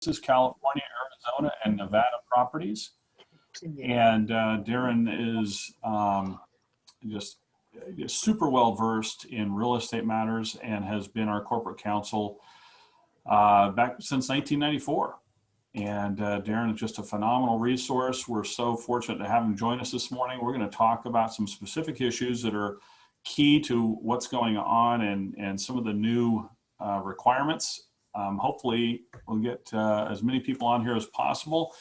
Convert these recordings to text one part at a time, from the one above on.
This is California, Arizona, and Nevada properties. And Darren is just super well versed in real estate matters and has been our corporate counsel back since 1994. And Darren is just a phenomenal resource. We're so fortunate to have him join us this morning. We're going to talk about some specific issues that are key to what's going on and some of the new requirements. Hopefully we'll get as many people on here as possible,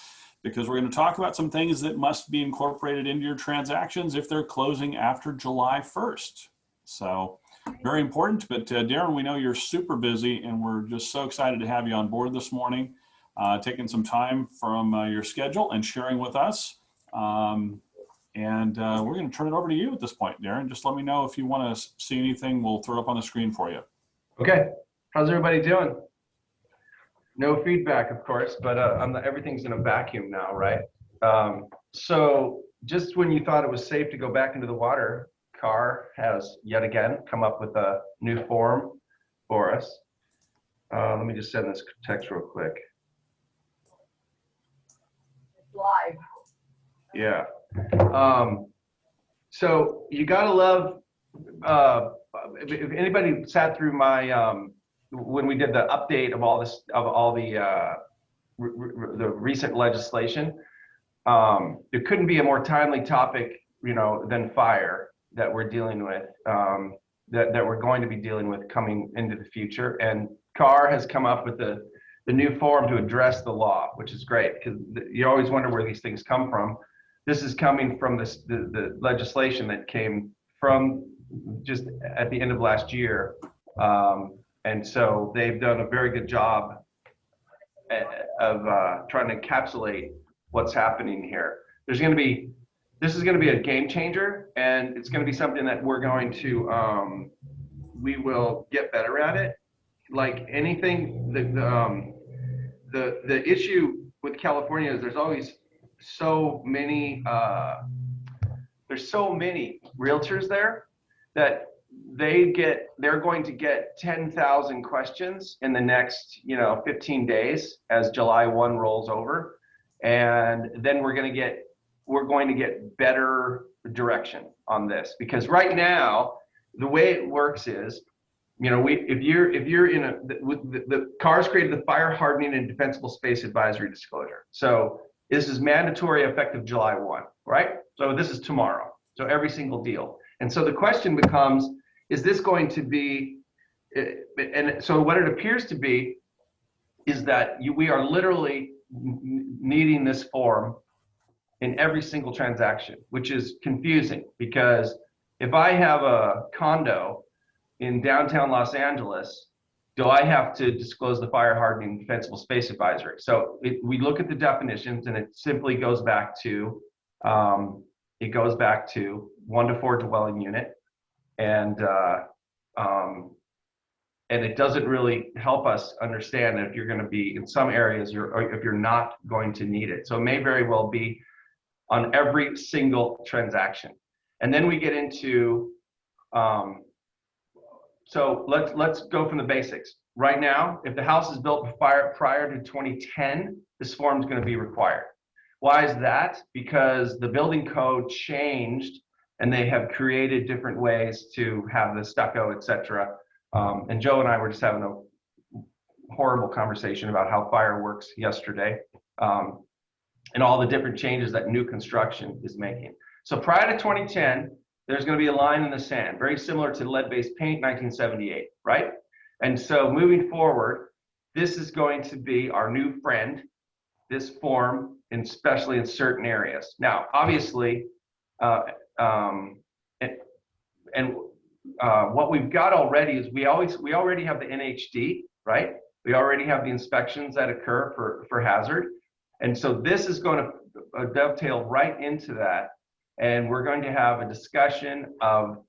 because we're going to talk about some things that must be incorporated into your transactions if they're closing after July 1st. So very important. But Darren, we know you're super busy, and we're just so excited to have you on board this morning, taking some time from your schedule and sharing with us. We're going to turn it over to you at this point, Darren. Just let me know if you want to see anything. We'll throw it up on the screen for you. Okay. How's everybody doing? No feedback, of course, but everything's in a vacuum now, right? So just when you thought it was safe to go back into the water, CAR has yet again come up with a new form for us. Let me just send this text real quick. It's live. Yeah. So you gotta love, if anybody sat through my, when we did the update of all this, of all the recent legislation, there couldn't be a more timely topic, than fire that we're dealing with, that we're going to be dealing with coming into the future. And CAR has come up with the new form to address the law, which is great, because you always wonder where these things come from. This is coming from the legislation that came from just at the end of last year. And so they've done a very good job of trying to encapsulate what's happening here. This is going to be a game changer, and it's going to be something that we're going to, we will get better at it. Like anything, the issue with California is there's always so many, there's so many realtors there that they're going to get 10,000 questions in the next 15 days as July 1 rolls over, and then we're going to get better direction on this, because right now the way it works is, if you're in the CAR's created the fire hardening and defensible space advisory disclosure. So this is mandatory effective July 1, right? So this is tomorrow. So every single deal. And so the question becomes, is this going to be, and so what it appears to be is that we are literally needing this form in every single transaction, which is confusing, because if I have a condo in downtown Los Angeles, do I have to disclose the fire hardening defensible space advisory? So we look at the definitions, and it simply goes back to, 1 to 4 dwelling unit. And it doesn't really help us understand if you're going to be in some areas or if you're not going to need it. So it may very well be on every single transaction. And then we get into, so let's go from the basics. Right now, if the house is built prior to 2010, this form is going to be required. Why is that? Because the building code changed, and they have created different ways to have the stucco, etc. And Joe and I were just having a horrible conversation about how fire works yesterday, and all the different changes that new construction is making. So prior to 2010, there's going to be a line in the sand, very similar to lead-based paint, 1978, right? And so moving forward, this is going to be our new friend, this form, especially in certain areas. Now, obviously, what we've got already is we already have the NHD, right? We already have the inspections that occur for hazard. And so this is going to dovetail right into that. And we're going to have a discussion of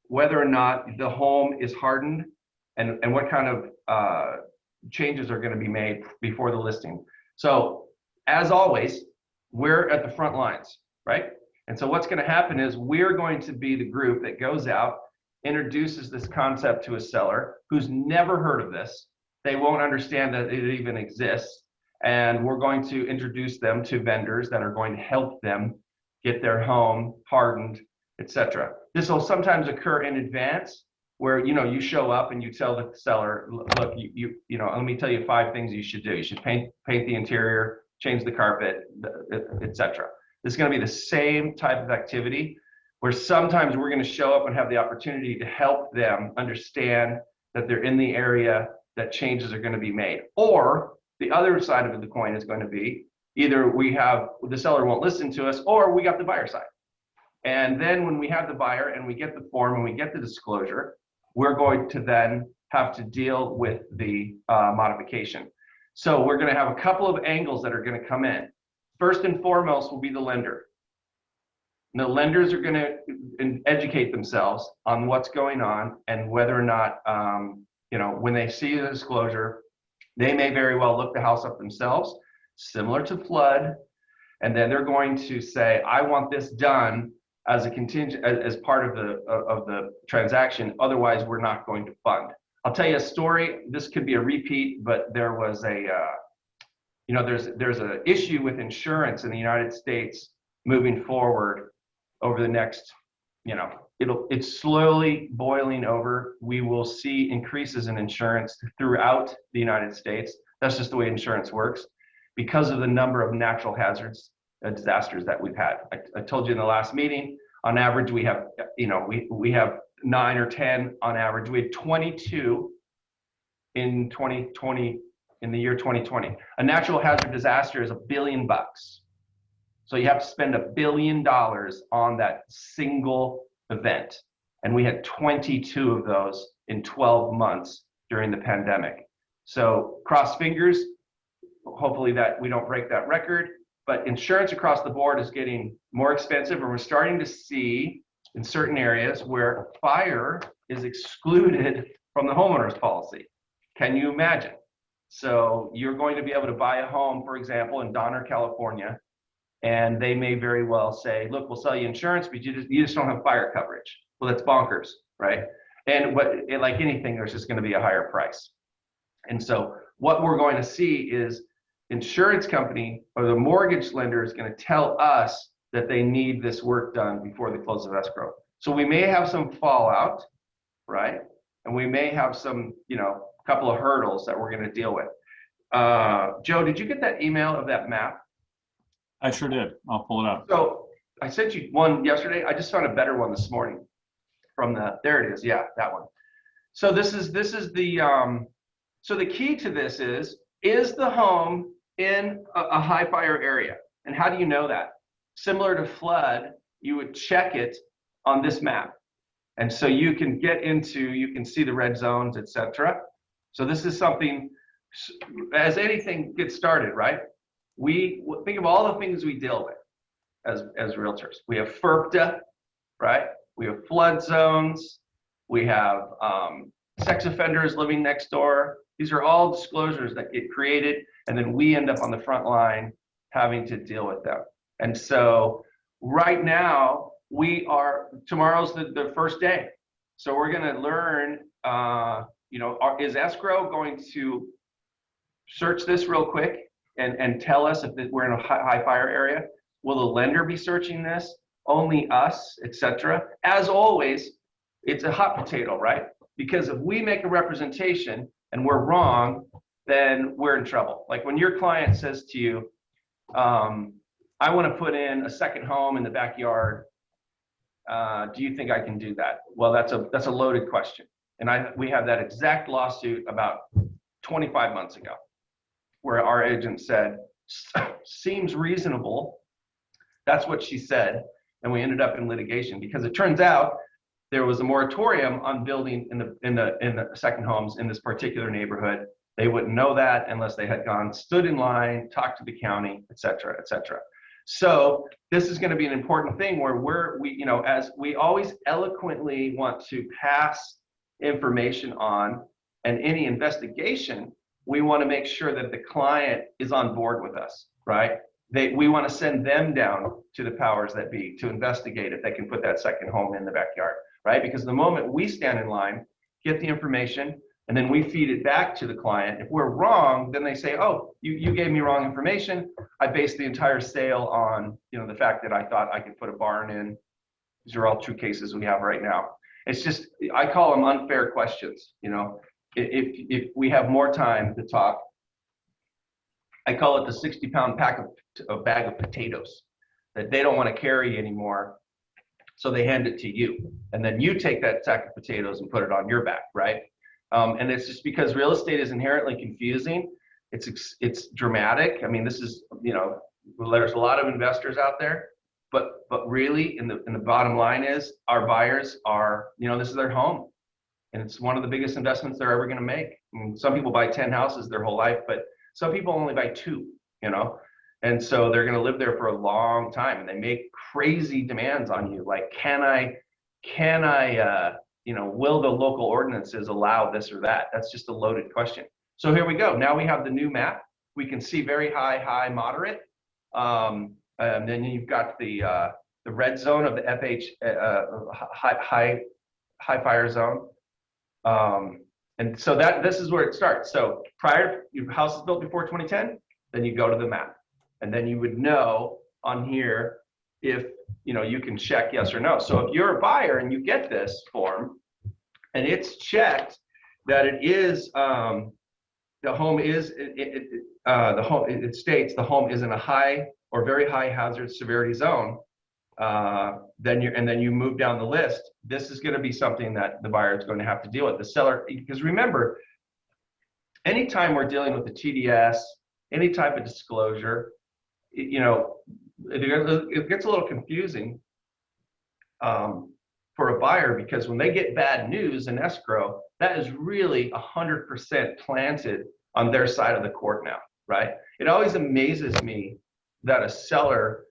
whether or not the home is hardened and what kind of changes are going to be made before the listing. So as always, we're at the front lines, right? And so what's going to happen is we're going to be the group that goes out, introduces this concept to a seller who's never heard of this, They won't understand that it even exists. And we're going to introduce them to vendors that are going to help them get their home hardened, etc. This will sometimes occur in advance, where you show up and you tell the seller, look, let me tell you 5 things you should do. You should paint the interior, change the carpet, etc. This is going to be the same type of activity, where sometimes we're going to show up and have the opportunity to help them understand that they're in the area that changes are going to be made. Or the other side of the coin is going to be either the seller won't listen to us, or we got the buyer side. And then when we have the buyer and we get the form and we get the disclosure, we're going to then have to deal with the modification. So we're going to have a couple of angles that are going to come in. First and foremost will be the lender. And the lenders are going to educate themselves on what's going on and whether or not, when they see the disclosure, they may very well look the house up themselves, similar to flood, and then they're going to say, I want this done as a contingent, as part of the transaction. Otherwise, we're not going to fund. I'll tell you a story. This could be a repeat, but there was there's an issue with insurance in the United States moving forward over the next, it's slowly boiling over. We will see increases in insurance throughout the United States. That's just the way insurance works, because of the number of natural hazards, disasters that we've had. I told you in the last meeting, on average, we have, we have 9 or 10 on average. We had 22 in 2020, in the year 2020. A natural hazard disaster is $1 billion. So you have to spend $1 billion on that single event. And we had 22 of those in 12 months during the pandemic. So cross fingers, hopefully that we don't break that record. But insurance across the board is getting more expensive, and we're starting to see in certain areas where fire is excluded from the homeowner's policy. Can you imagine? So you're going to be able to buy a home, for example, in Donner, California, and they may very well say, look, we'll sell you insurance, but you just don't have fire coverage. Well, that's bonkers, right? And like anything, there's just going to be a higher price. And so what we're going to see is insurance company or the mortgage lender is going to tell us that they need this work done before the close of escrow. So we may have some fallout, right? And we may have some, couple of hurdles that we're going to deal with. Joe, did you get that email of that map? I sure did. I'll pull it up. So I sent you one yesterday. I just found a better one this morning from there it is. Yeah, that one. So this is the, so the key to this is the home in a high fire area? And how do you know that? Similar to flood, you would check it on this map. And so you can you can see the red zones, etc. So this is something, as anything gets started, right? We think of all the things we deal with as realtors. We have FERPTA, right? We have flood zones. We have sex offenders living next door. These are all disclosures that get created, and then we end up on the front line having to deal with them. And so right now, tomorrow's the first day. So we're gonna learn, is escrow going to search this real quick and tell us if we're in a high fire area? Will the lender be searching this? Only us, etc. As always, it's a hot potato, right? Because if we make a representation and we're wrong, then we're in trouble. Like when your client says to you, I want to put in a second home in the backyard. Do you think I can do that? Well, that's a loaded question. And we had that exact lawsuit about 25 months ago, where our agent said, seems reasonable. That's what she said. And we ended up in litigation because it turns out there was a moratorium on building in the second homes in this particular neighborhood. They wouldn't know that unless they had stood in line, talked to the county, et cetera, et cetera. So this is going to be an important thing where as we always eloquently want to pass information on, and any investigation, we want to make sure that the client is on board with us, right? We want to send them down to the powers that be to investigate if they can put that second home in the backyard, right? Because the moment we stand in line, get the information, And then we feed it back to the client. If we're wrong, then they say, oh, you gave me wrong information. I based the entire sale on, the fact that I thought I could put a barn in. These are all true cases we have right now. It's just, I call them unfair questions. If we have more time to talk, I call it the 60-pound bag of potatoes that they don't want to carry anymore. So they hand it to you. And then you take that sack of potatoes and put it on your back, right? And it's just because real estate is inherently confusing. It's dramatic. I mean, this is, there's a lot of investors out there, but really in the bottom line is our buyers are, this is their home. And it's one of the biggest investments they're ever going to make. I mean, some people buy 10 houses their whole life, but some people only buy 2, and so they're going to live there for a long time, and they make crazy demands on you. Like, can I, will the local ordinances allow this or that? That's just a loaded question. So here we go. Now we have the new map. We can see very high, moderate. And then you've got the red zone of the high fire zone. And so this is where it starts. So your house is built before 2010, then you go to the map. And then you would know on here if, you can check yes or no. So if you're a buyer and you get this form and it's checked that it is, the home is, it states the home is in a high or very high hazard severity zone, then you move down the list. This is going to be something that the buyer is going to have to deal with. The seller, because remember, anytime we're dealing with the TDS, any type of disclosure, it gets a little confusing for a buyer, because when they get bad news in escrow, that is really 100% planted on their side of the court now, right? It always amazes me that a seller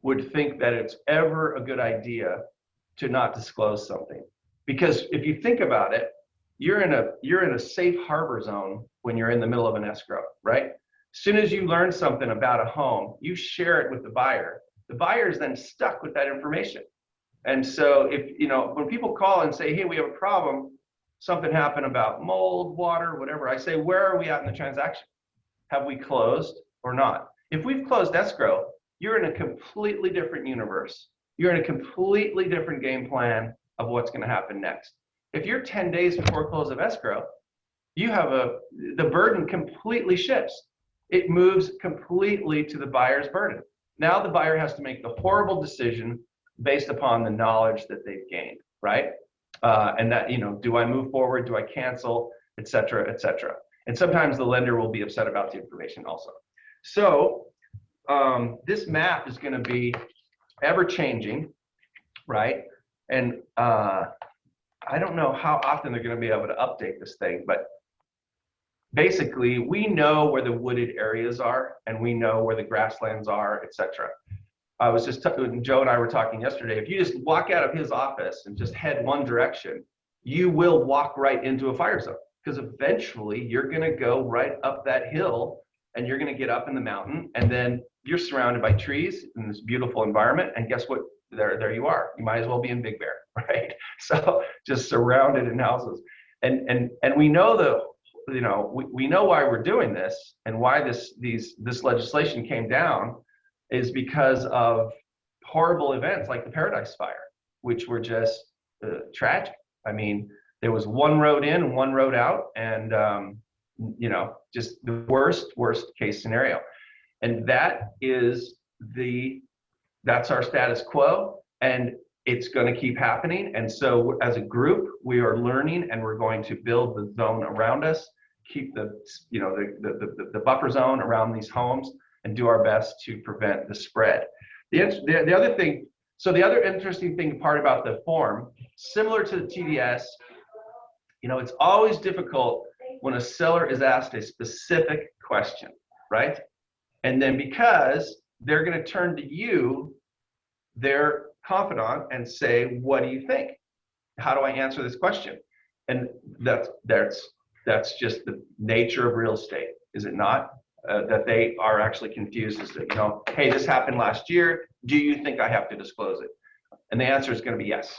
would think that it's ever a good idea to not disclose something. Because if you think about it, you're in a safe harbor zone when you're in the middle of an escrow, right? As soon as you learn something about a home, you share it with the buyer. The buyer is then stuck with that information. And so if, when people call and say, hey, we have a problem, something happened about mold, water, whatever, I say, where are we at in the transaction? Have we closed or not? If we've closed escrow, you're in a completely different universe. You're in a completely different game plan of what's going to happen next. If you're 10 days before close of escrow, you have the burden completely shifts. It moves completely to the buyer's burden. Now the buyer has to make the horrible decision based upon the knowledge that they've gained, right? And that, do I move forward? Do I cancel, et cetera, et cetera? And sometimes the lender will be upset about the information also. So this map is going to be ever changing, right? And I don't know how often they're going to be able to update this thing, but basically we know where the wooded areas are, and we know where the grasslands are, etc. I was just Joe and I were talking yesterday. If you just walk out of his office and just head one direction, you will walk right into a fire zone, because eventually you're going to go right up that hill and you're going to get up in the mountain, and then you're surrounded by trees in this beautiful environment, and guess what? There you are. You might as well be in Big Bear, right? So just surrounded in houses, and we know we know why we're doing this, and why this legislation came down is because of horrible events like the Paradise Fire, which were just tragic. I mean, there was one road in and one road out, and just the worst case scenario. And that's our status quo, and it's going to keep happening. And so as a group, we are learning, and we're going to build the zone around us, keep the buffer zone around these homes, and do our best to prevent the spread. The other thing, so the other interesting part about the form, similar to the TDS, it's always difficult when a seller is asked a specific question, right? And then because they're going to turn to you, their confidant, and say, what do you think? How do I answer this question? And that's just the nature of real estate, is it not? That they are actually confused as to, hey, this happened last year. Do you think I have to disclose it? And the answer is going to be yes.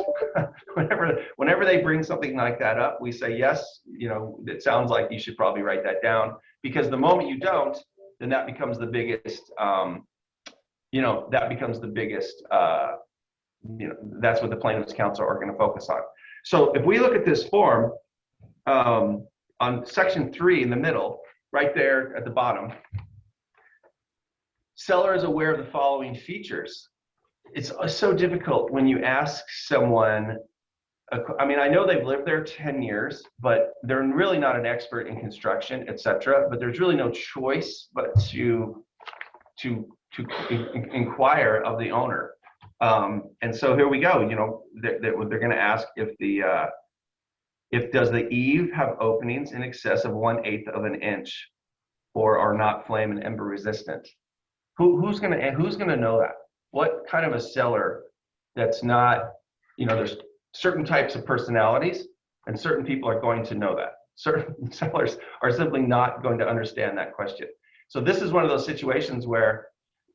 whenever they bring something like that up, we say, yes, you know, it sounds like you should probably write that down, because the moment you don't, then that becomes the biggest, you know, that becomes the biggest, you know, that's what the plaintiff's counsel are going to focus on. So if we look at this form, on section 3 in the middle, right there at the bottom, seller is aware of the following features. It's so difficult when you ask someone, I mean, I know they've lived there 10 years, but they're really not an expert in construction, etc. But there's really no choice but to inquire of the owner. And so here we go. You know, they're going to ask if does the eave have openings in excess of 1/8 of an inch, or are not flame and ember resistant. Who's gonna know that? What kind of a seller that's not, you know, there's certain types of personalities and certain people are going to know that. Certain sellers are simply not going to understand that question. So this is one of those situations where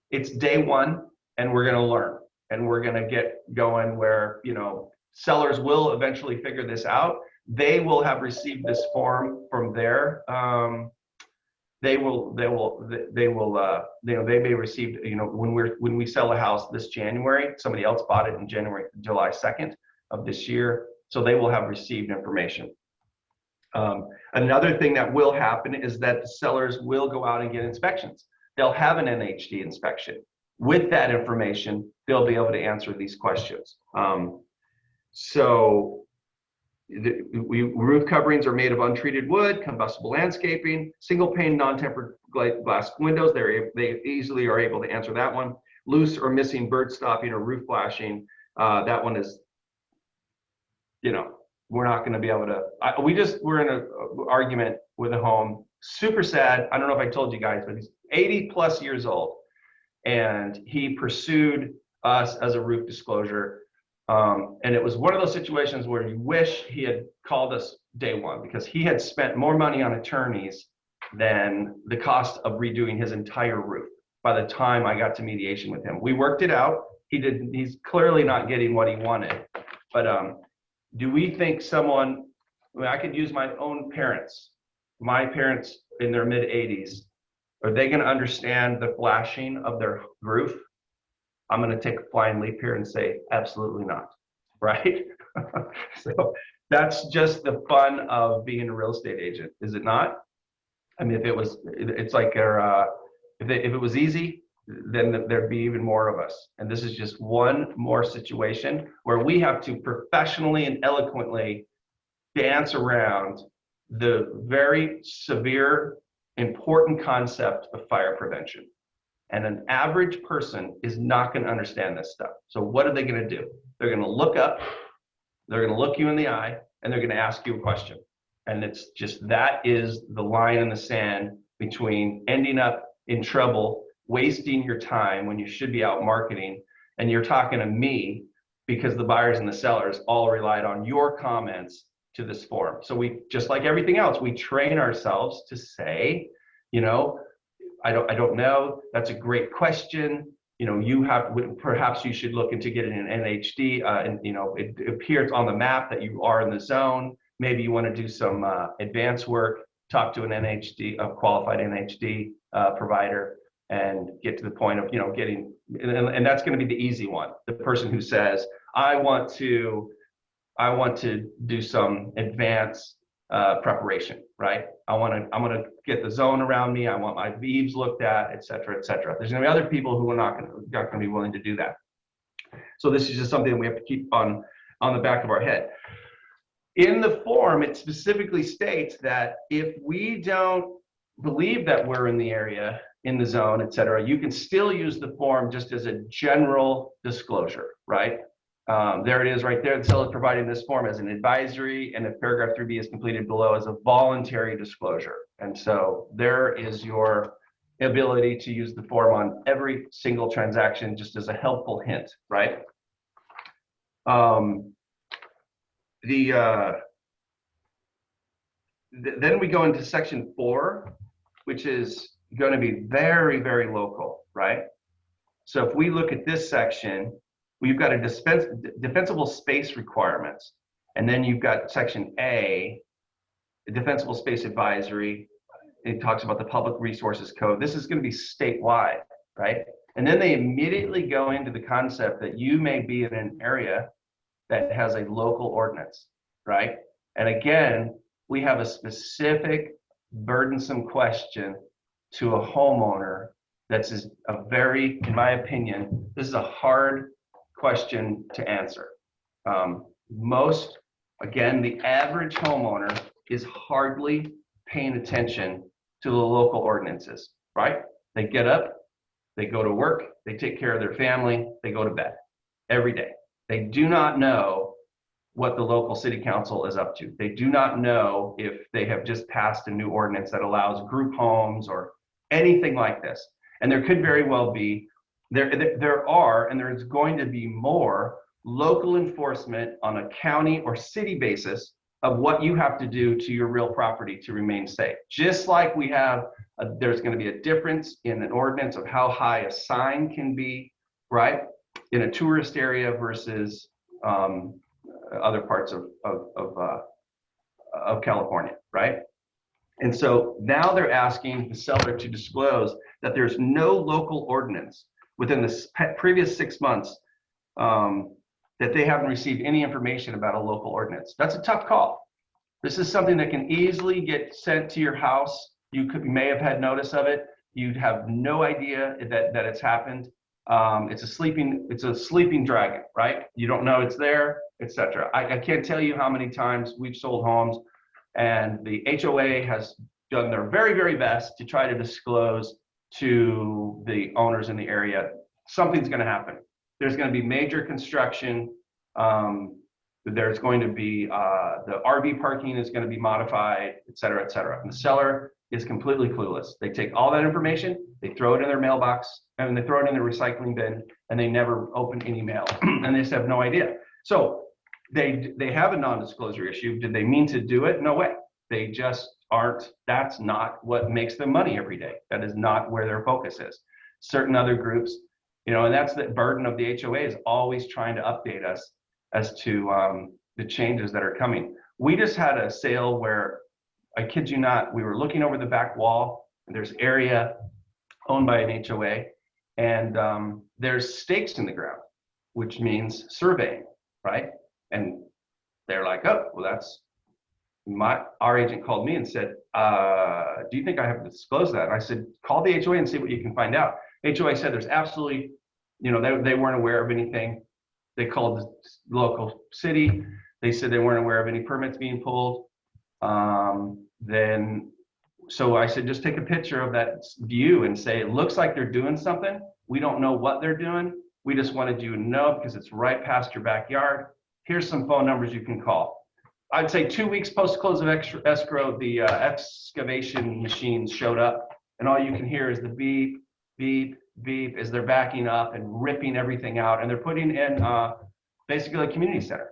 it's day one and we're gonna learn and we're gonna get going where, you know, sellers will eventually figure this out. They will have received this form from their, they may receive, you know, when we sell a house this January, somebody else bought it in July 2nd of this year, so they will have received information. Another thing that will happen is that the sellers will go out and get inspections. They'll have an NHD inspection. With that information, they'll be able to answer these questions. Roof coverings are made of untreated wood, combustible landscaping, single pane non-tempered glass windows. They easily are able to answer that one. Loose or missing bird stopping or roof flashing. That one is, you know, we're not going to be able to. We're in an argument with a home. Super sad. I don't know if I told you guys, but he's 80+ years old, and he pursued us as a roof disclosure. And it was one of those situations where you wish he had called us day one, because he had spent more money on attorneys than the cost of redoing his entire roof by the time I got to mediation with him. We worked it out. He's clearly not getting what he wanted. But do we think someone, I mean, I could use my own parents, my parents in their mid-80s, are they going to understand the flashing of their roof? I'm going to take a flying leap here and say, absolutely not, right? So that's just the fun of being a real estate agent, is it not? I mean, it's like if it was easy, then there'd be even more of us. And this is just one more situation where we have to professionally and eloquently dance around the very severe, important concept of fire prevention. And an average person is not going to understand this stuff. So what are they going to do? They're going to look up, they're going to look you in the eye, and they're going to ask you a question. And it's just, that is the line in the sand between ending up in trouble, wasting your time when you should be out marketing, and you're talking to me because the buyers and the sellers all relied on your comments to this form. So we, just like everything else, we train ourselves to say, you know, I don't know. That's a great question. You know, perhaps you should look into getting an NHD. And you know, it appears on the map that you are in the zone. Maybe you want to do some advanced work. Talk to an NHD, a qualified NHD provider, and get to the point of, you know, getting. And that's going to be the easy one. The person who says, I want to do some advanced preparation, right? I'm gonna get the zone around me. I want my eaves looked at, et cetera, et cetera. There's gonna be other people who are not gonna be willing to do that. So this is just something that we have to keep on the back of our head. In the form, it specifically states that if we don't believe that we're in the area, in the zone, et cetera, you can still use the form just as a general disclosure, right? There it is right there. The seller is providing this form as an advisory, and if paragraph 3B is completed below as a voluntary disclosure. And so there is your ability to use the form on every single transaction, just as a helpful hint, right? Then we go into section 4, which is going to be very, very local, right? So if we look at this section, we've got a defensible space requirements. And then you've got section A, the defensible space advisory. It talks about the public resources code. This is going to be statewide, right? And then they immediately go into the concept that you may be in an area that has a local ordinance, right? And again, we have a specific burdensome question to a homeowner that's a very, in my opinion, this is a hard question to answer. Again, the average homeowner is hardly paying attention to the local ordinances, right? They get up, they go to work, they take care of their family, they go to bed every day. They do not know what the local city council is up to. They do not know if they have just passed a new ordinance that allows group homes or anything like this. And there could very well be, there are, and there's going to be more local enforcement on a county or city basis of what you have to do to your real property to remain safe. Just like we have, there's going to be a difference in an ordinance of how high a sign can be, right? In a tourist area versus other parts of California, right? And so now they're asking the seller to disclose that there's no local ordinance within the previous 6 months that they haven't received any information about a local ordinance. That's a tough call. This is something that can easily get sent to your house. You may have had notice of it. You'd have no idea that it's happened. It's a sleeping dragon, right? You don't know it's there, etc. I can't tell you how many times we've sold homes and the HOA has done their very, very best to try to disclose to the owners in the area, something's going to happen. There's going to be major construction. There's going to be, the RV parking is going to be modified, et cetera, et cetera. And the seller is completely clueless. They take all that information, they throw it in their mailbox, and they throw it in the recycling bin, and they never open any mail, and they just have no idea. So they have a non-disclosure issue. Did they mean to do it? No way. They just aren't. That's not what makes them money every day. That is not where their focus is. Certain other groups, you know, and that's the burden of the HOA, is always trying to update us as to the changes that are coming. We just had a sale where, I kid you not, we were looking over the back wall, and there's area owned by an HOA, and there's stakes in the ground, which means surveying, right? And they're like, oh, well, that's our agent called me and said, do you think I have to disclose that? And I said, call the HOA and see what you can find out. HOA said there's absolutely, you know, they weren't aware of anything. They called the local city. They said they weren't aware of any permits being pulled. So I said, just take a picture of that view and say, it looks like they're doing something. We don't know what they're doing. We just wanted you to know because it's right past your backyard. Here's some phone numbers you can call. I'd say 2 weeks post close of escrow, the excavation machines showed up, and all you can hear is the beep, beep, beep as they're backing up and ripping everything out, and they're putting in basically a community center.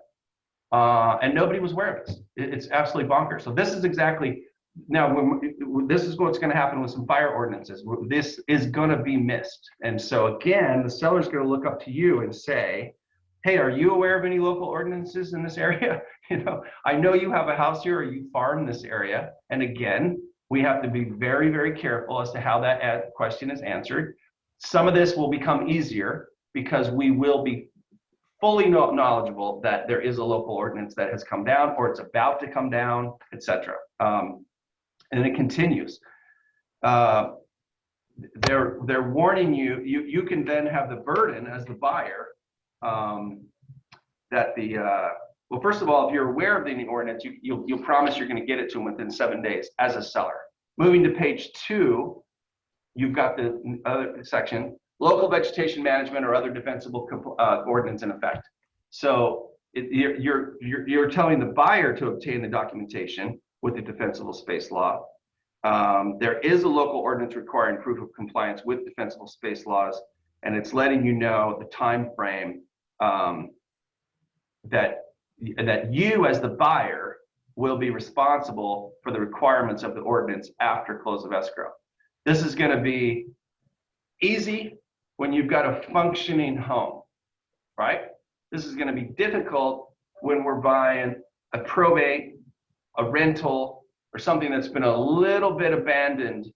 And nobody was aware of this. It's absolutely bonkers. So this is exactly, now this is what's going to happen with some fire ordinances. This is going to be missed. And so again, the seller's going to look up to you and say, hey, are you aware of any local ordinances in this area? You know, I know you have a house here or you farm this area. And again, we have to be very, very careful as to how that question is answered. Some of this will become easier because we will be fully knowledgeable that there is a local ordinance that has come down or it's about to come down, etc. And it continues. They're warning you. You can then have the burden as the buyer that well, first of all, if you're aware of any ordinance, you'll promise you're going to get it to them within 7 days as a seller. Moving to page 2, you've got the other section, local vegetation management or other defensible ordinance in effect. So you're telling the buyer to obtain the documentation with the defensible space law. There is a local ordinance requiring proof of compliance with defensible space laws, and it's letting you know the time frame that you as the buyer will be responsible for the requirements of the ordinance after close of escrow. This is going to be easy when you've got a functioning home. right? This is going to be difficult when we're buying a probate, a rental, or something that's been a little bit abandoned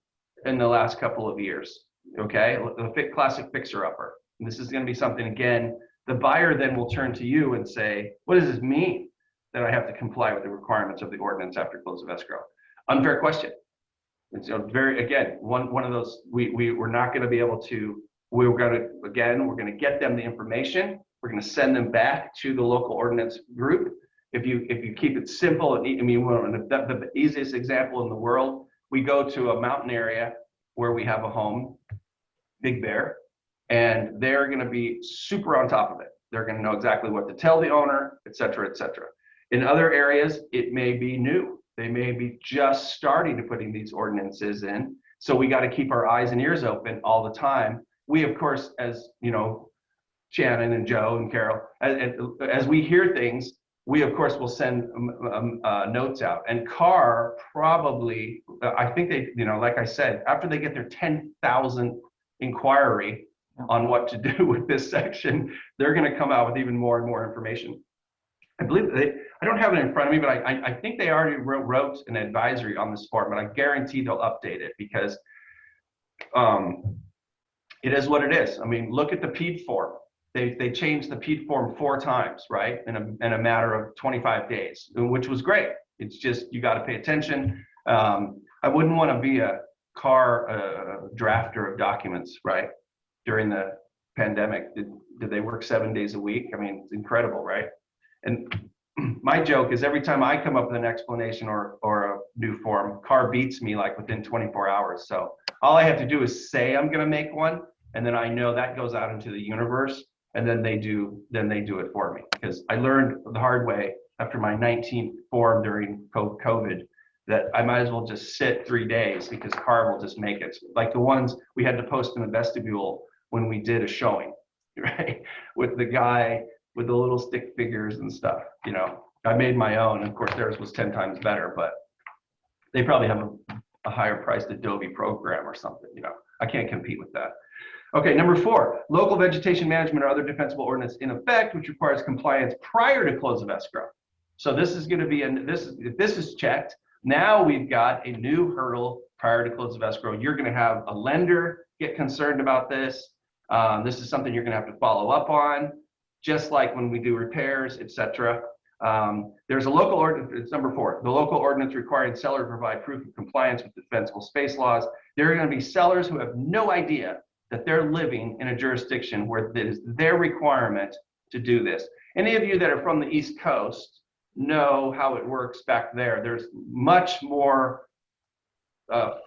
in the last couple of years, okay? The classic fixer-upper. This is going to be something, again, the buyer then will turn to you and say, what does this mean that I have to comply with the requirements of the ordinance after close of escrow? Unfair question. It's very, again, one of those, we're not going to be able to, we're going to get them the information. We're going to send them back to the local ordinance group. If you keep it simple, I mean, the easiest example in the world, we go to a mountain area where we have a home, Big Bear, and they're going to be super on top of it. They're going to know exactly what to tell the owner, et cetera, et cetera. In other areas, it may be new. They may be just starting to putting these ordinances in. So we got to keep our eyes and ears open all the time. We, of course, as you know, Shannon and Joe and Carol, as we hear things, we of course will send notes out. And CAR probably, I think they, you know, like I said, after they get their 10,000 inquiry on what to do with this section, they're going to come out with even more and more information. I believe I don't have it in front of me, but I think they already wrote an advisory on this form, but I guarantee they'll update it because it is what it is. I mean, look at the PED form. They changed the PED form 4 times, right, in a matter of 25 days, which was great. It's just, you got to pay attention. I wouldn't want to be a CAR drafter of documents, right, during the pandemic. Did they work 7 days a week? I mean, it's incredible, right? And my joke is every time I come up with an explanation or a new form, CAR beats me like within 24 hours. So all I have to do is say I'm going to make one, and then I know that goes out into the universe, and then they do it for me. Because I learned the hard way after my 19th form during COVID that I might as well just sit 3 days because CAR will just make it. Like the ones we had to post in the vestibule when we did a showing, right? With the guy with the little stick figures and stuff, you know. I made my own. Of course, theirs was 10 times better, but they probably have a higher priced Adobe program or something, you know. I can't compete with that. Okay, number 4, local vegetation management or other defensible ordinance in effect, which requires compliance prior to close of escrow. So this is going to be, if this is checked, now we've got a new hurdle prior to close of escrow. You're going to have a lender get concerned about this. This is something you're going to have to follow up on, just like when we do repairs, etc. There's a local ordinance, it's number 4, the local ordinance requiring seller to provide proof of compliance with defensible space laws. There are going to be sellers who have no idea that they're living in a jurisdiction where it is their requirement to do this. Any of you that are from the East Coast know how it works back there. There's much more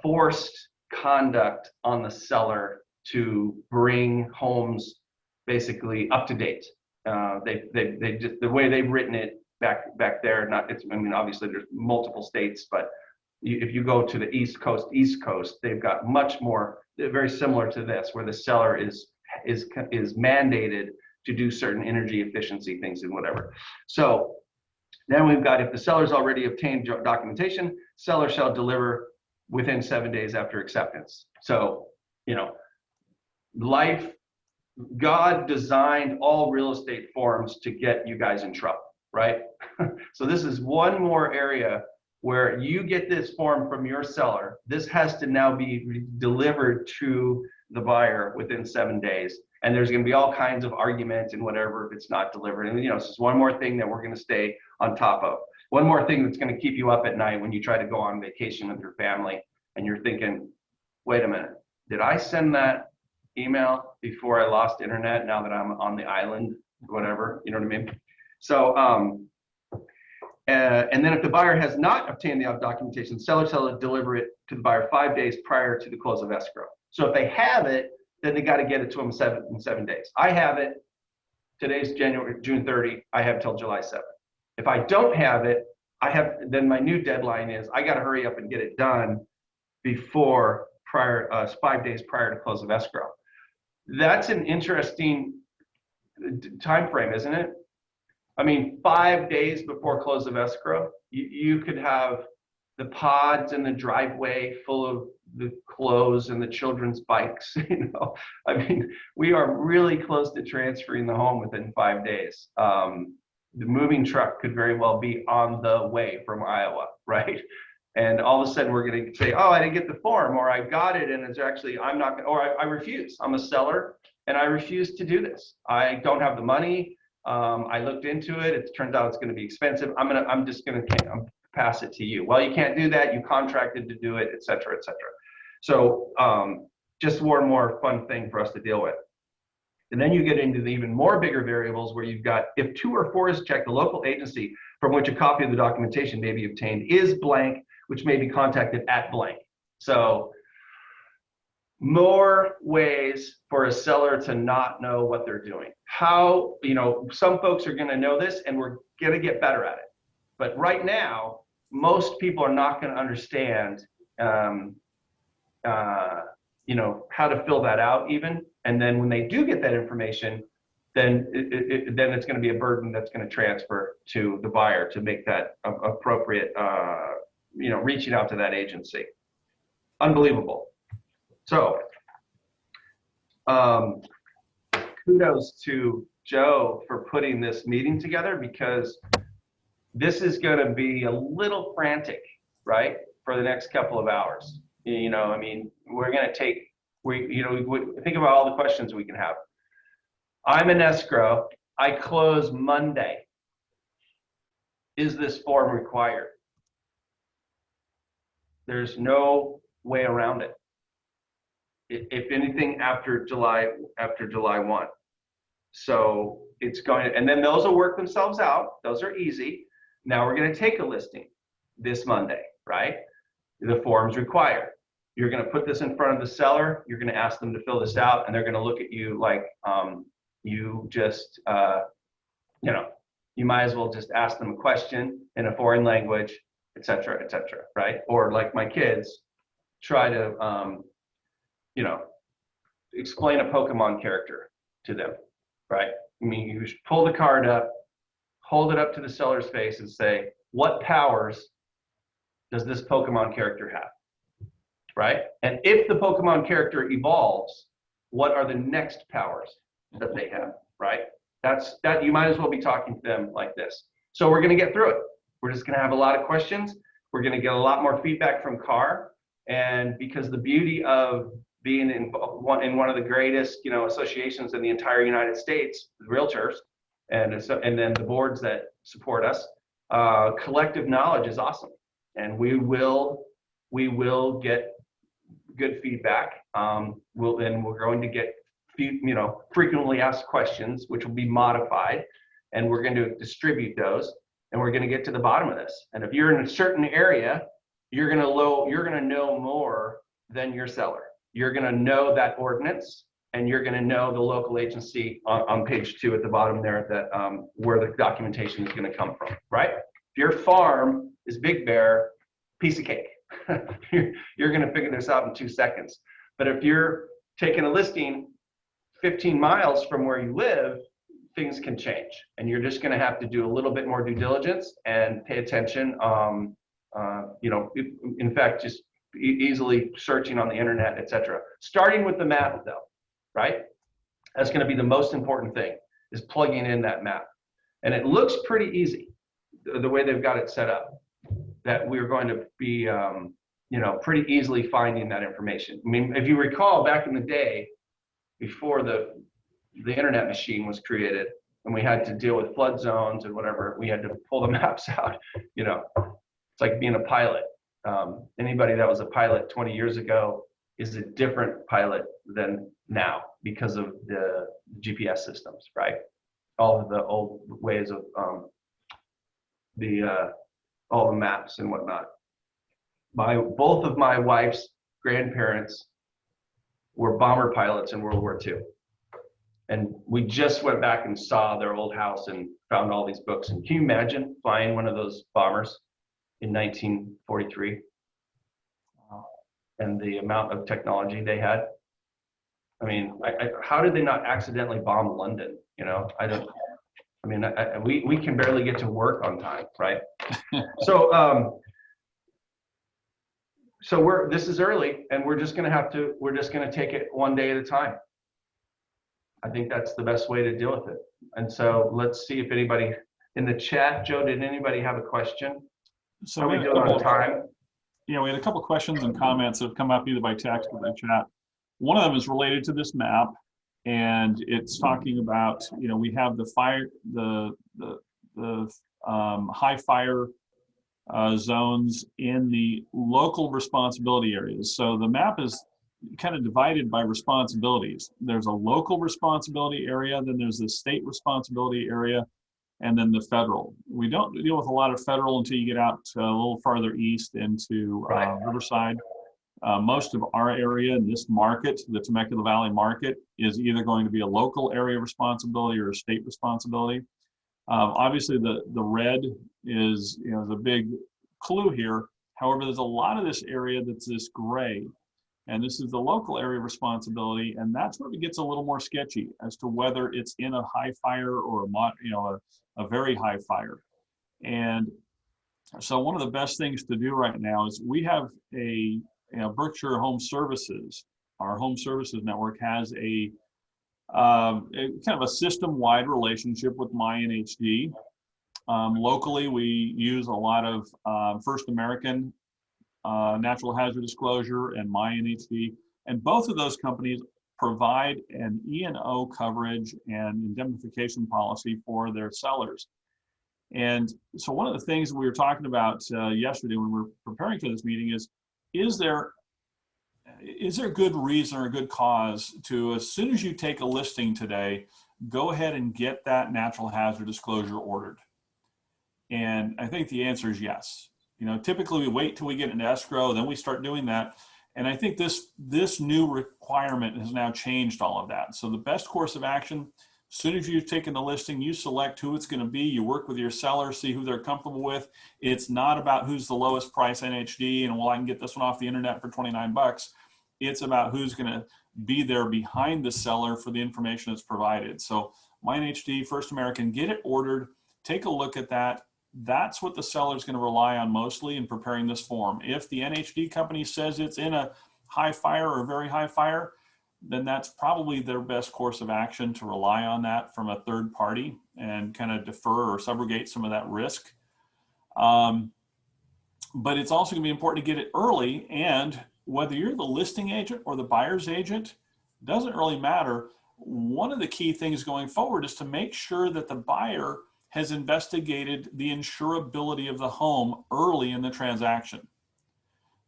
forced conduct on the seller to bring homes basically up to date. They just, the way they've written it back there, I mean, obviously there's multiple states, but if you go to the East Coast, they've got much more, very similar to this, where the seller is mandated to do certain energy efficiency things and whatever. So then we've got, if the seller's already obtained documentation, seller shall deliver within 7 days after acceptance. So, you know, God designed all real estate forms to get you guys in trouble, right? So this is one more area where you get this form from your seller. This has to now be delivered to the buyer within 7 days. And there's going to be all kinds of arguments and whatever if it's not delivered. And, you know, this is one more thing that we're going to stay on top of. One more thing that's going to keep you up at night when you try to go on vacation with your family and you're thinking, wait a minute, did I send that email before I lost internet now that I'm on the island, whatever, you know what I mean? So, and then if the buyer has not obtained the documentation, seller shall deliver it to the buyer 5 days prior to the close of escrow. So if they have it, then they got to get it to them in 7 days. I have it. Today's June 30. I have till July 7th. If I don't have it, then my new deadline is I got to hurry up and get it done before 5 days prior to close of escrow. That's an interesting time frame, isn't it? I mean, 5 days before close of escrow, you could have the pods in the driveway full of the clothes and the children's bikes. You know, I mean, we are really close to transferring the home within 5 days. The moving truck could very well be on the way from Iowa, right? And all of a sudden we're going to say, oh, I didn't get the form, or I got it and it's actually, I'm not, or I refuse. I'm a seller and I refuse to do this. I don't have the money. I looked into it. It turns out it's going to be expensive. I'm just going to pass it to you. Well, you can't do that. You contracted to do it, et cetera, et cetera. So just one more fun thing for us to deal with. And then you get into the even more bigger variables where you've got, if 2 or 4 is checked, the local agency from which a copy of the documentation may be obtained is blank, which may be contacted at blank. So more ways for a seller to not know what they're doing. How, you know, some folks are going to know this and we're going to get better at it. But right now, most people are not going to understand, you know, how to fill that out even. And then when they do get that information, then then it's going to be a burden that's going to transfer to the buyer to make that appropriate, you know, reaching out to that agency. Unbelievable. So kudos to Joe for putting this meeting together, because this is going to be a little frantic, right, for the next couple of hours. You know, I mean, we're going to take, you know, think about all the questions we can have. I'm in escrow. I close Monday. Is this form required? There's no way around it. If anything, after July 1. So it's going to, and then those will work themselves out. Those are easy. Now we're going to take a listing this Monday, right? The form's required. You're going to put this in front of the seller. You're going to ask them to fill this out, and they're going to look at you like you just, you know, you might as well just ask them a question in a foreign language, et cetera, right? Or like my kids, try to, you know, explain a Pokemon character to them, right? I mean, you pull the card up, hold it up to the seller's face and say, what powers does this Pokemon character have, right? And if the Pokemon character evolves, what are the next powers that they have, right? That you might as well be talking to them like this. So we're going to get through it. We're just going to have a lot of questions. We're going to get a lot more feedback from CAR. And because the beauty of being in one of the greatest, you know, associations in the entire United States, realtors, and then the boards that support us, collective knowledge is awesome. And we will get good feedback. And we're going to get, you know, frequently asked questions, which will be modified, and we're going to distribute those, and we're going to get to the bottom of this. And if you're in a certain area, you're going to know more than your seller. You're going to know that ordinance, and you're going to know the local agency on page 2 at the bottom there, that where the documentation is going to come from, right? If your farm is Big Bear, piece of cake. You're going to figure this out in 2 seconds. But if you're taking a listing 15 miles from where you live, things can change, and you're just going to have to do a little bit more due diligence and pay attention. You know, in fact, just easily searching on the internet, etc. Starting with the map, though, right? That's going to be the most important thing, is plugging in that map. And it looks pretty easy, the way they've got it set up, that we're going to be, you know, pretty easily finding that information. I mean, if you recall, back in the day, before the internet machine was created, and we had to deal with flood zones and whatever, we had to pull the maps out. You know, it's like being a pilot. Anybody that was a pilot 20 years ago is a different pilot than now because of the GPS systems, right? All of the old ways of all the maps and whatnot. Both of my wife's grandparents were bomber pilots in World War II. And we just went back and saw their old house and found all these books. And can you imagine flying one of those bombers in 1943? And the amount of technology they had. I mean, how did they not accidentally bomb London? You know, we can barely get to work on time, right? So So this is early, and we're just gonna take it one day at a time. I think that's the best way to deal with it. And so let's see if anybody in the chat, Joe, did anybody have a question? So How are we we had a doing couple on time? we had a couple questions and comments that have come up either by text or by chat. One of them is related to this map, and it's talking about, we have the fire, high fire zones in the local responsibility areas. So the map is kind of divided by responsibilities. There's a local responsibility area, then there's the state responsibility area, and then the federal. We don't deal with a lot of federal until you get out a little farther east into Riverside. Most of our area in this market, the Temecula Valley market, is either going to be a local area responsibility or a state responsibility. Obviously, the red is the big clue here. However, there's a lot of this area that's this gray, and this is the local area responsibility, and that's where it gets a little more sketchy as to whether it's in a high fire or a very high fire. And so one of the best things to do right now is we have Berkshire Home Services. Our home services network has a kind of a system-wide relationship with MyNHD. Locally, we use a lot of First American Natural Hazard Disclosure and MyNHD, and both of those companies provide an E&O coverage and indemnification policy for their sellers. And so one of the things we were talking about yesterday when we were preparing for this meeting is there good reason or a good cause to, as soon as you take a listing today, go ahead and get that natural hazard disclosure ordered? And I think the answer is yes. Typically we wait till we get into escrow, then we start doing that. And I think this new requirement has now changed all of that. So the best course of action, as soon as you've taken the listing, you select who it's going to be. You work with your seller, see who they're comfortable with. It's not about who's the lowest price NHD and, well, I can get this one off the internet for 29 bucks. It's about who's going to be there behind the seller for the information that's provided. So MyNHD, First American, get it ordered, take a look at that. That's what the seller is going to rely on mostly in preparing this form. If the NHD company says it's in a high fire or very high fire, then that's probably their best course of action, to rely on that from a third party and kind of defer or subrogate some of that risk. But it's also going to be important to get it early, and whether you're the listing agent or the buyer's agent, doesn't really matter. One of the key things going forward is to make sure that the buyer has investigated the insurability of the home early in the transaction,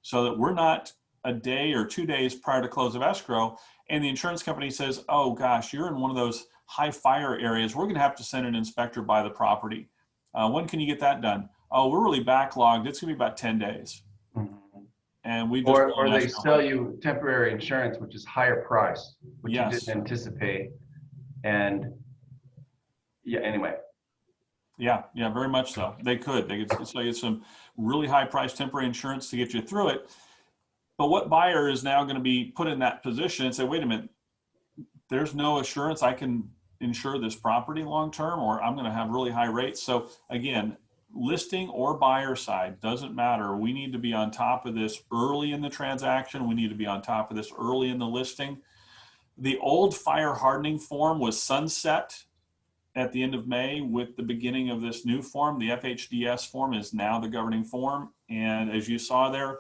so that we're not a day or 2 days prior to close of escrow and the insurance company says, oh gosh, you're in one of those high fire areas, we're going to have to send an inspector by the property. When can you get that done? Oh, we're really backlogged, it's going to be about 10 days. And we just or they sell you temporary insurance, which is higher price, which you didn't anticipate. And yeah, anyway. Yeah, very much so. They could sell you some really high price temporary insurance to get you through it. But what buyer is now going to be put in that position and say, wait a minute, there's no assurance I can insure this property long term, or I'm going to have really high rates. So again, listing or buyer side, doesn't matter. We need to be on top of this early in the transaction. We need to be on top of this early in the listing. The old fire hardening form was sunset at the end of May with the beginning of this new form. The FHDS form is now the governing form. And as you saw there,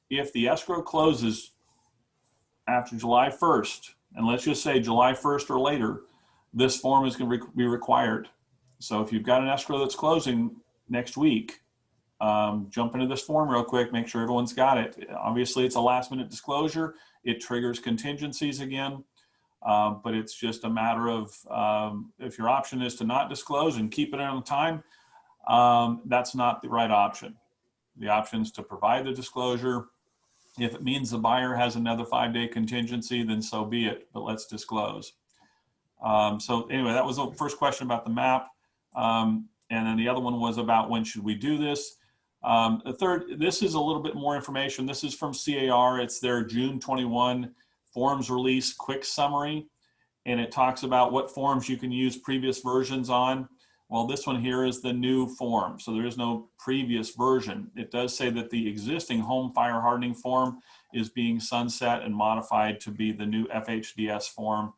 if the escrow closes after July 1st, and let's just say July 1st or later, this form is going to be required. So if you've got an escrow that's closing next week, jump into this form real quick, make sure everyone's got it. Obviously, it's a last minute disclosure. It triggers contingencies again. But it's just a matter of if your option is to not disclose and keep it on time, that's not the right option. The option is to provide the disclosure. If it means the buyer has another 5-day contingency, then so be it, but let's disclose. So anyway, that was the first question about the map. And then the other one was about when should we do this. The third, this is a little bit more information. This is from CAR. It's their June 21 forms release quick summary. And it talks about what forms you can use previous versions on. Well, this one here is the new form, so there is no previous version. It does say that the existing home fire hardening form is being sunset and modified to be the new FHDS form.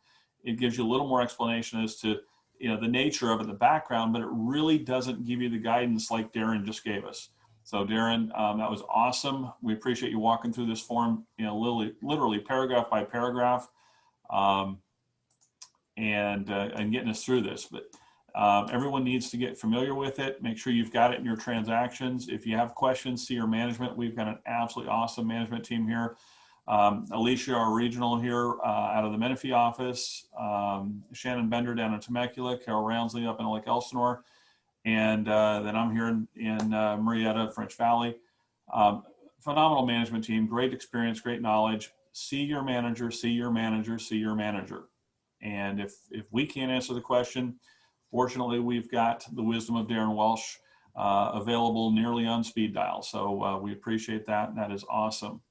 It gives you a little more explanation as to, you know, the nature of it, the background, but it really doesn't give you the guidance like Darren just gave us. So Darren, that was awesome. We appreciate you walking through this form, you know, literally paragraph by paragraph, and getting us through this. But everyone needs to get familiar with it. Make sure you've got it in your transactions. If you have questions, see your management. We've got an absolutely awesome management team here. Alicia, our regional here out of the Menifee office, Shannon Bender down in Temecula, Carol Roundsley up in Lake Elsinore, and then I'm here in Marietta, French Valley. Phenomenal management team, great experience, great knowledge. See your manager, see your manager, see your manager. And if we can't answer the question, fortunately, we've got the wisdom of Darren Welsh available nearly on speed dial. So we appreciate that, and that is awesome.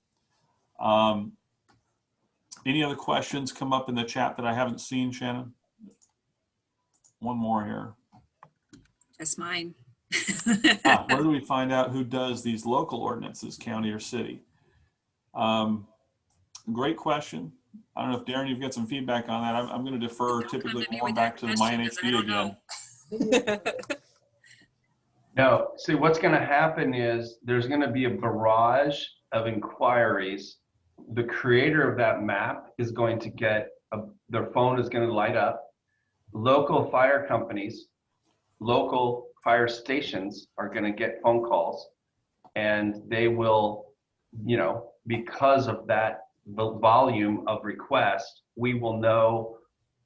Any other questions come up in the chat that I haven't seen, Shannon? One more here. That's mine. Where do we find out who does these local ordinances, county or city? Great question. I don't know if Darren, you've got some feedback on that. I'm going to defer typically more back to the MyNHD again. No, see, what's going to happen is there's going to be a barrage of inquiries. The creator of that map is going to get, their phone is going to light up. Local fire companies, local fire stations are going to get phone calls, and they will, you know, because of that volume of requests, we will know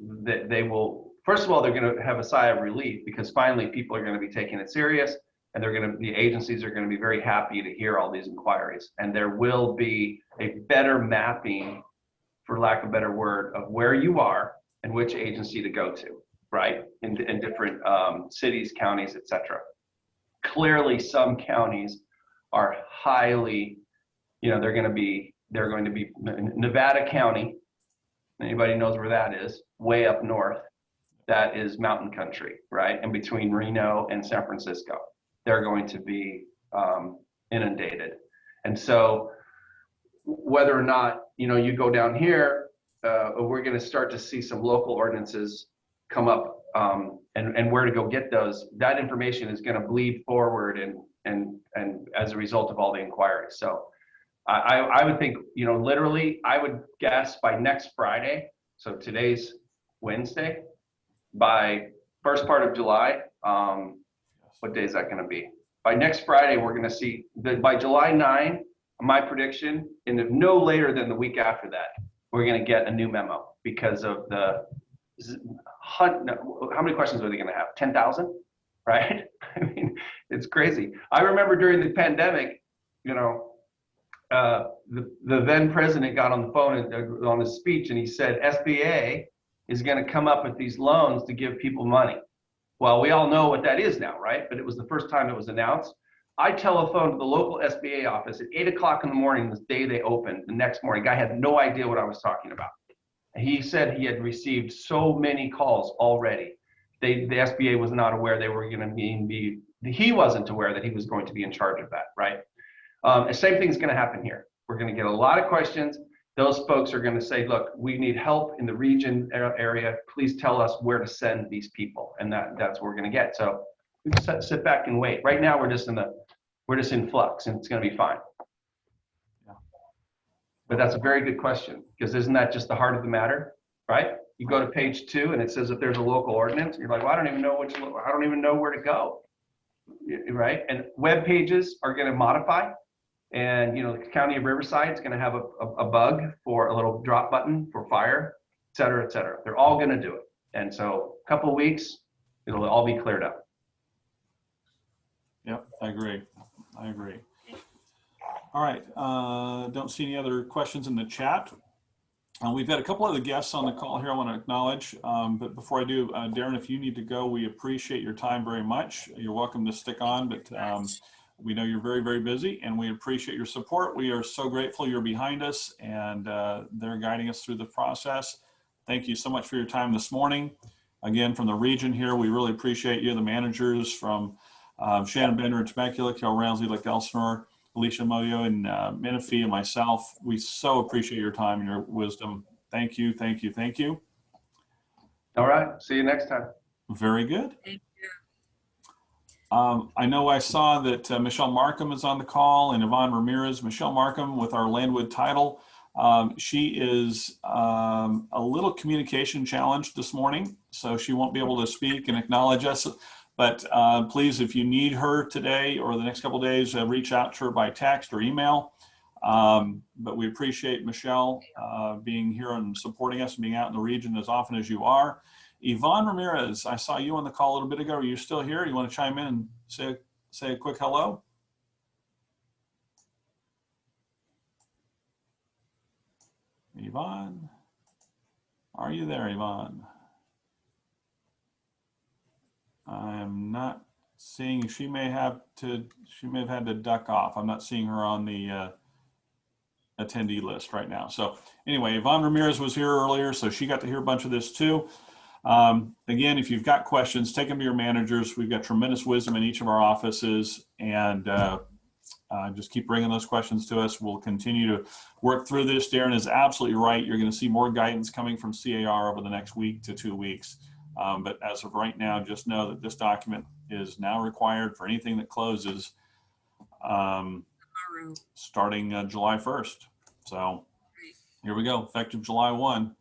that they will, first of all, they're going to have a sigh of relief because finally people are going to be taking it serious, and the agencies are going to be very happy to hear all these inquiries, and there will be a better mapping, for lack of a better word, of where you are and which agency to go to, right? In different cities, counties, etc. Clearly, some counties are highly, you know, they're going to be Nevada County. Anybody knows where that is? Way up north. That is mountain country, right? And between Reno and San Francisco, they're going to be inundated. And so whether or not, you know, you go down here, we're going to start to see some local ordinances come up, and where to go get those. That information is going to bleed forward and as a result of all the inquiries. So I would think, you know, literally, I would guess by next Friday, so today's Wednesday, by first part of July, what day is that going to be? By next Friday, we're going to see that by July 9, my prediction, and no later than the week after that, we're going to get a new memo because of the, how many questions are they going to have? 10,000, right? I mean, it's crazy. I remember during the pandemic, you know, the then president got on the phone and on his speech, and he said SBA is going to come up with these loans to give people money. Well, we all know what that is now, right? But it was the first time it was announced. I telephoned to the local SBA office at 8 o'clock in the morning the day they opened. The next morning, guy had no idea what I was talking about. He said he had received so many calls already. The SBA was not aware they were going to he wasn't aware that he was going to be in charge of that, right? The same thing is going to happen here. We're going to get a lot of questions. Those folks are going to say, look, we need help in the region area. Please tell us where to send these people. And that's what we're going to get. So we just sit back and wait. Right now, we're just in flux, and it's going to be fine. Yeah. But that's a very good question, because isn't that just the heart of the matter, right? You go to page 2 and it says if there's a local ordinance, you're like, well, I don't even know where to go, right? And web pages are going to modify. And, you know, the county of Riverside is going to have a bug for a little drop button for fire, et cetera, et cetera. They're all going to do it. And so a couple of weeks, it'll all be cleared up. Yep, I agree. All right, don't see any other questions in the chat. We've got a couple other guests on the call here I want to acknowledge, but before I do, Darren, if you need to go, we appreciate your time very much. You're welcome to stick on, but we know you're very, very busy, and we appreciate your support. We are so grateful you're behind us, and they're guiding us through the process. Thank you so much for your time this morning. again, from the region here, we really appreciate you, the managers from Shannon Bender and Temecula, Kel Ramsey, Lake Elsinore, Alicia Moyo, and Menifee, and myself. We so appreciate your time and your wisdom. Thank you, thank you, thank you. All right. See you next time. Very good. Thank you. I know I saw that Michelle Markham is on the call and Yvonne Ramirez. Michelle Markham with our Landwood title. She is a little communication challenged this morning, so she won't be able to speak and acknowledge us. But please, if you need her today or the next couple of days, reach out to her by text or email. But we appreciate Michelle being here and supporting us and being out in the region as often as you are. Yvonne Ramirez, I saw you on the call a little bit ago. Are you still here? You want to chime in and say a quick hello? Yvonne, are you there, Yvonne? I am not seeing. She may have had to duck off. I'm not seeing her on the attendee list right now. So anyway, Yvonne Ramirez was here earlier, so she got to hear a bunch of this too. Again, if you've got questions, take them to your managers. We've got tremendous wisdom in each of our offices, and just keep bringing those questions to us. We'll continue to work through this. Darren is absolutely right. You're going to see more guidance coming from CAR over the next week to 2 weeks. But as of right now, just know that this document is now required for anything that closes starting July 1st. So here we go, effective July 1.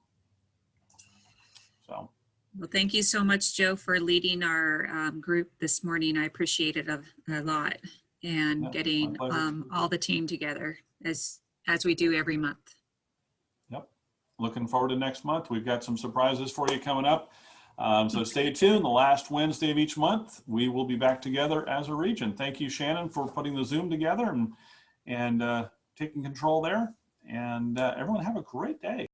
So. Well, thank you so much, Joe, for leading our group this morning. I appreciate it a lot, and getting all the team together as we do every month. Yep. Looking forward to next month. We've got some surprises for you coming up. So stay tuned. The last Wednesday of each month, we will be back together as a region. Thank you, Shannon, for putting the Zoom together and taking control there. And everyone have a great day.